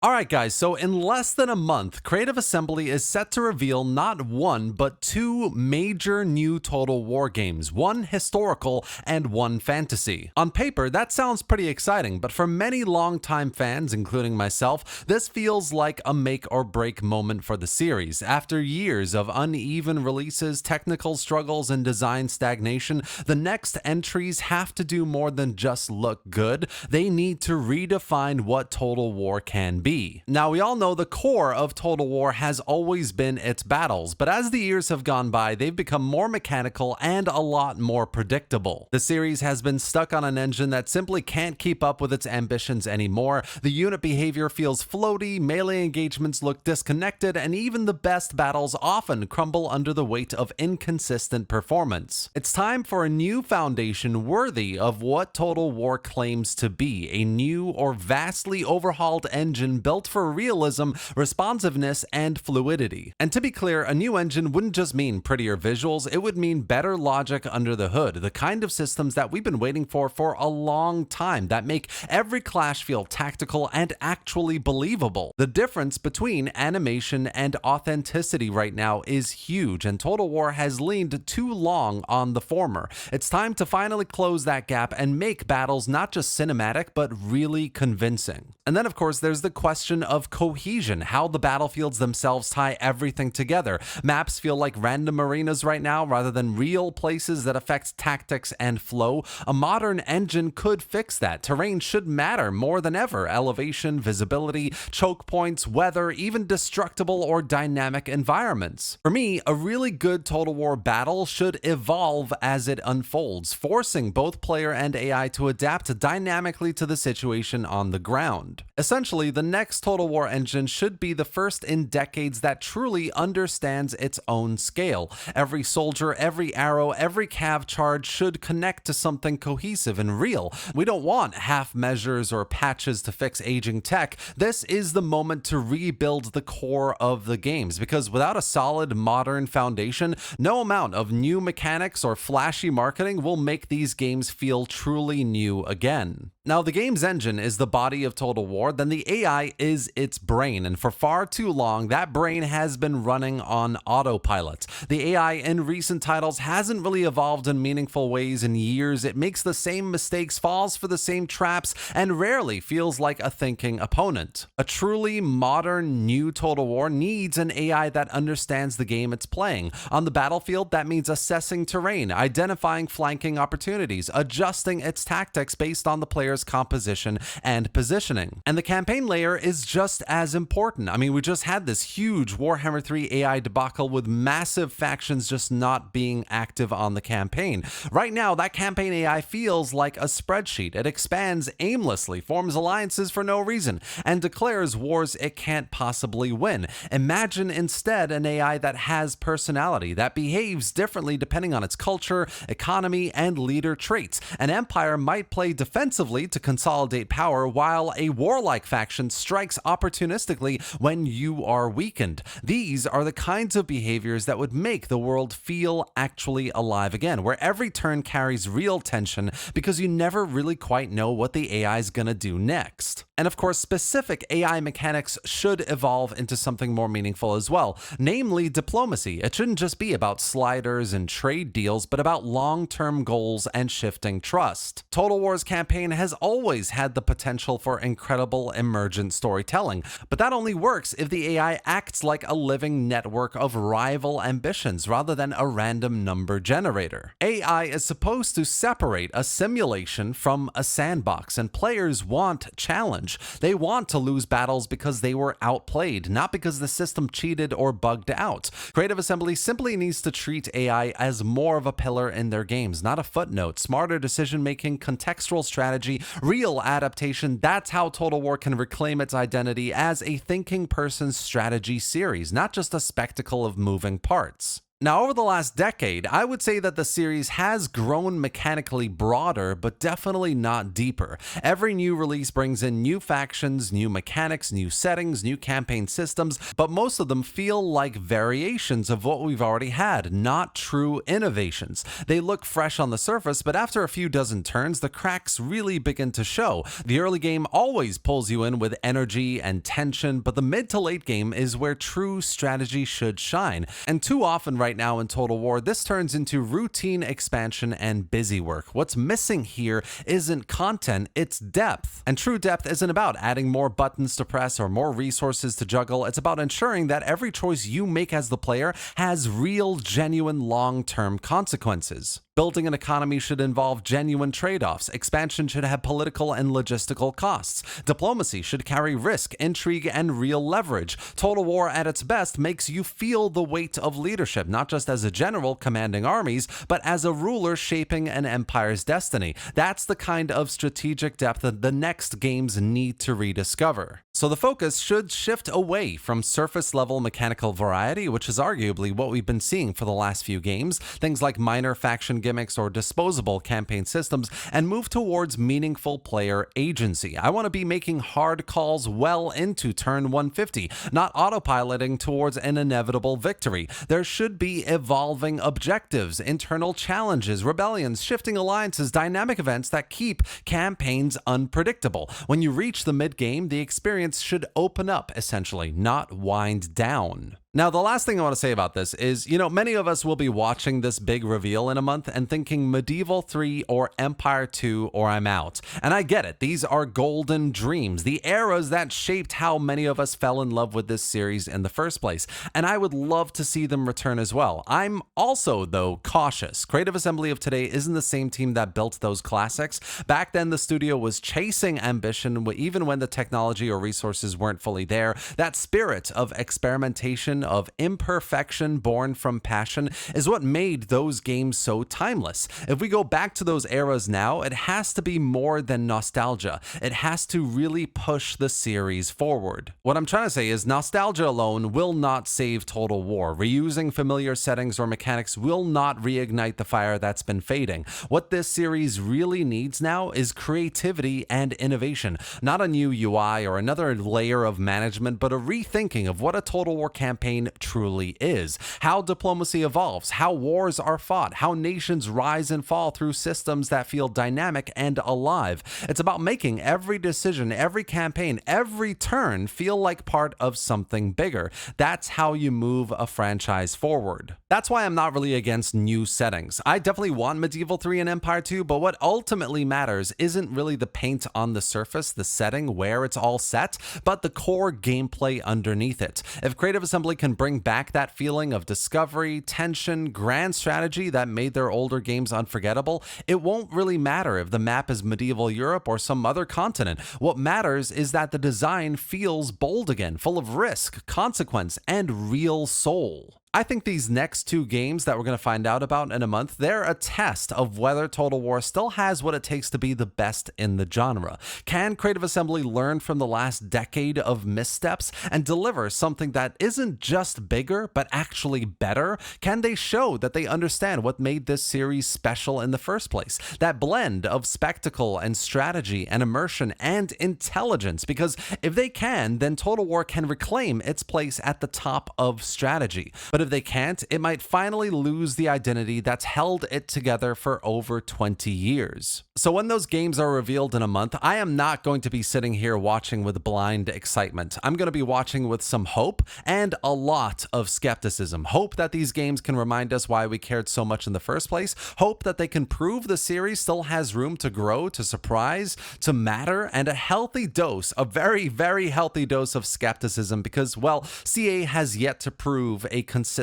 Alright guys, so in less than a month, Creative Assembly is set to reveal not one, but two major new Total War games, one historical and one fantasy. On paper, that sounds pretty exciting, but for many longtime fans, including myself, this feels like a make or break moment for the series. After years of uneven releases, technical struggles, and design stagnation, the next entries have to do more than just look good. They need to redefine what Total War can be. Now, we all know the core of Total War has always been its battles, but as the years have gone by, they've become more mechanical and a lot more predictable. The series has been stuck on an engine that simply can't keep up with its ambitions anymore. The unit behavior feels floaty, melee engagements look disconnected, and even the best battles often crumble under the weight of inconsistent performance. It's time for a new foundation worthy of what Total War claims to be, a new or vastly overhauled engine built for realism, responsiveness, and fluidity. And to be clear, a new engine wouldn't just mean prettier visuals, it would mean better logic under the hood, the kind of systems that we've been waiting for a long time, that make every clash feel tactical and actually believable. The difference between animation and authenticity right now is huge, and Total War has leaned too long on the former. It's time to finally close that gap and make battles not just cinematic, but really convincing. And then, of course, there's the question of cohesion, how the battlefields themselves tie everything together. Maps feel like random arenas right now rather than real places that affect tactics and flow. A modern engine could fix that. Terrain should matter more than ever. Elevation, visibility, choke points, weather, even destructible or dynamic environments. For me, a really good Total War battle should evolve as it unfolds, forcing both player and AI to adapt dynamically to the situation on the ground. Essentially, the next Total War engine should be the first in decades that truly understands its own scale. Every soldier, every arrow, every cav charge should connect to something cohesive and real. We don't want half measures or patches to fix aging tech. This is the moment to rebuild the core of the games, because without a solid modern foundation, no amount of new mechanics or flashy marketing will make these games feel truly new again. Now, the game's engine is the body of Total War, then the AI is its brain, and for far too long, that brain has been running on autopilot. The AI in recent titles hasn't really evolved in meaningful ways in years. It makes the same mistakes, falls for the same traps, and rarely feels like a thinking opponent. A truly modern new Total War needs an AI that understands the game it's playing. On the battlefield, that means assessing terrain, identifying flanking opportunities, adjusting its tactics based on the player's composition and positioning. And the campaign layer is just as important. I mean, we just had this huge Warhammer 3 AI debacle with massive factions just not being active on the campaign. Right now, that campaign AI feels like a spreadsheet. It expands aimlessly, forms alliances for no reason, and declares wars it can't possibly win. Imagine instead an AI that has personality, that behaves differently depending on its culture, economy, and leader traits. An empire might play defensively to consolidate power, while a warlike faction strikes opportunistically when you are weakened. These are the kinds of behaviors that would make the world feel actually alive again, where every turn carries real tension because you never really quite know what the AI is gonna do next. And of course, specific AI mechanics should evolve into something more meaningful as well, namely diplomacy. It shouldn't just be about sliders and trade deals, but about long-term goals and shifting trust. Total War's campaign has always had the potential for incredible emergent storytelling, but that only works if the AI acts like a living network of rival ambitions rather than a random number generator. AI is supposed to separate a simulation from a sandbox, and players want challenge. They want to lose battles because they were outplayed, not because the system cheated or bugged out. Creative Assembly simply needs to treat AI as more of a pillar in their games, not a footnote. Smarter decision-making, contextual strategy, real adaptation, that's how Total War can reclaim its identity as a thinking person's strategy series, not just a spectacle of moving parts. Now, over the last decade, I would say that the series has grown mechanically broader, but definitely not deeper. Every new release brings in new factions, new mechanics, new settings, new campaign systems, but most of them feel like variations of what we've already had, not true innovations. They look fresh on the surface, but after a few dozen turns, the cracks really begin to show. The early game always pulls you in with energy and tension, but the mid to late game is where true strategy should shine. And too often right now in Total War, this turns into routine expansion and busy work. What's missing here isn't content, it's depth. And true depth isn't about adding more buttons to press or more resources to juggle. It's about ensuring that every choice you make as the player has real, genuine, long-term consequences. Building an economy should involve genuine trade-offs. Expansion should have political and logistical costs. Diplomacy should carry risk, intrigue, and real leverage. Total War at its best makes you feel the weight of leadership, not just as a general commanding armies, but as a ruler shaping an empire's destiny. That's the kind of strategic depth that the next games need to rediscover. So the focus should shift away from surface-level mechanical variety, which is arguably what we've been seeing for the last few games, things like minor faction gimmicks or disposable campaign systems, and move towards meaningful player agency. I want to be making hard calls well into turn 150, not autopiloting towards an inevitable victory. There should be evolving objectives, internal challenges, rebellions, shifting alliances, dynamic events that keep campaigns unpredictable. When you reach the mid-game, the experience should open up, essentially, not wind down. Now, the last thing I want to say about this is, many of us will be watching this big reveal in a month and thinking Medieval 3 or Empire 2 or I'm out. And I get it. These are golden dreams, the eras that shaped how many of us fell in love with this series in the first place. And I would love to see them return as well. I'm also, though, cautious. Creative Assembly of today isn't the same team that built those classics. Back then, the studio was chasing ambition even when the technology or resources weren't fully there. That spirit of experimentation, of imperfection born from passion, is what made those games so timeless. If we go back to those eras now, it has to be more than nostalgia. It has to really push the series forward. What I'm trying to say is nostalgia alone will not save Total War. Reusing familiar settings or mechanics will not reignite the fire that's been fading. What this series really needs now is creativity and innovation. Not a new UI or another layer of management, but a rethinking of what a Total War campaign truly is, how diplomacy evolves, how wars are fought, how nations rise and fall through systems that feel dynamic and alive. It's about making every decision, every campaign, every turn feel like part of something bigger. That's how you move a franchise forward. That's why I'm not really against new settings. I definitely want Medieval 3 and Empire 2, but what ultimately matters isn't really the paint on the surface, the setting, where it's all set, but the core gameplay underneath it. If Creative Assembly can bring back that feeling of discovery, tension, grand strategy that made their older games unforgettable, it won't really matter if the map is medieval Europe or some other continent. What matters is that the design feels bold again, full of risk, consequence, and real soul. I think these next two games that we're going to find out about in a month, they're a test of whether Total War still has what it takes to be the best in the genre. Can Creative Assembly learn from the last decade of missteps and deliver something that isn't just bigger, but actually better? Can they show that they understand what made this series special in the first place? That blend of spectacle and strategy and immersion and intelligence, because if they can, then Total War can reclaim its place at the top of strategy. But if they can't, it might finally lose the identity that's held it together for over 20 years. So when those games are revealed in a month, I am not going to be sitting here watching with blind excitement. I'm going to be watching with some hope and a lot of skepticism. Hope that these games can remind us why we cared so much in the first place. Hope that they can prove the series still has room to grow, to surprise, to matter, and a healthy dose, a very, very healthy dose of skepticism because, well, CA has yet to prove a consistent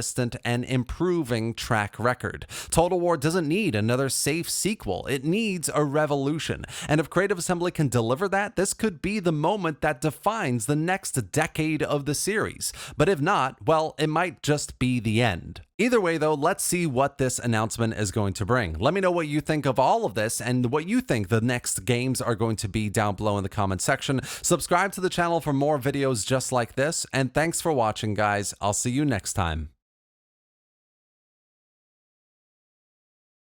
and improving track record. Total War doesn't need another safe sequel. It needs a revolution. And if Creative Assembly can deliver that, this could be the moment that defines the next decade of the series. But if not, well, it might just be the end. Either way, though, let's see what this announcement is going to bring. Let me know what you think of all of this and what you think the next games are going to be down below in the comment section. Subscribe to the channel for more videos just like this, and thanks for watching, guys. I'll see you next time.